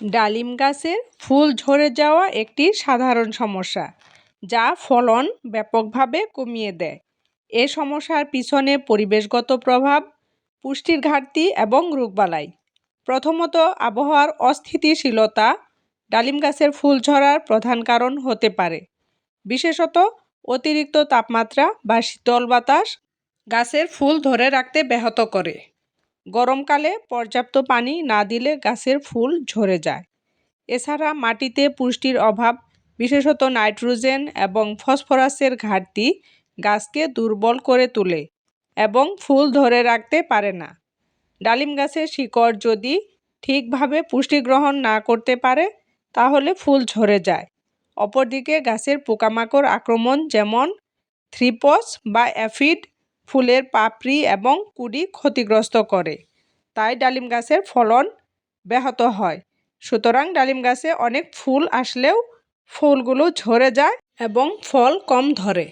ডালিম গাছের ফুল ঝরে যাওয়া একটি সাধারণ সমস্যা, যা ফলন ব্যাপকভাবে কমিয়ে দেয়। এ সমস্যার পিছনে পরিবেশগত প্রভাব, পুষ্টির ঘাটতি এবং রোগবালাই। প্রথমত, আবহাওয়ার অস্থিতিশীলতা ডালিম গাছের ফুল ঝরার প্রধান কারণ হতে পারে। বিশেষত অতিরিক্ত তাপমাত্রা বা শীতল বাতাস গাছের ফুল ধরে রাখতে ব্যাহত করে। গরমকালে পর্যাপ্ত পানি না দিলে গাছের ফুল ঝরে যায়। এছাড়া মাটিতে পুষ্টির অভাব, বিশেষত নাইট্রোজেন এবং ফসফরাসের ঘাটতি গাছকে দুর্বল করে তোলে এবং ফুল ধরে রাখতে পারে না। ডালিম গাছের শিকড় যদি ঠিকভাবে পুষ্টি গ্রহণ না করতে পারে, তাহলে ফুল ঝরে যায়। অপরদিকে গাছের পোকামাকড় আক্রমণ, যেমন থ্রিপস বা অ্যাফিড, ফুলের পাপড়ি এবং কুঁড়ি ক্ষতিগ্রস্ত করে। তাই ডালিম গাছের ফলন ব্যাহত হয়। সুতরাং ডালিম গাছে অনেক ফুল আসলেও ফুলগুলো ঝরে যায় এবং ফল কম ধরে।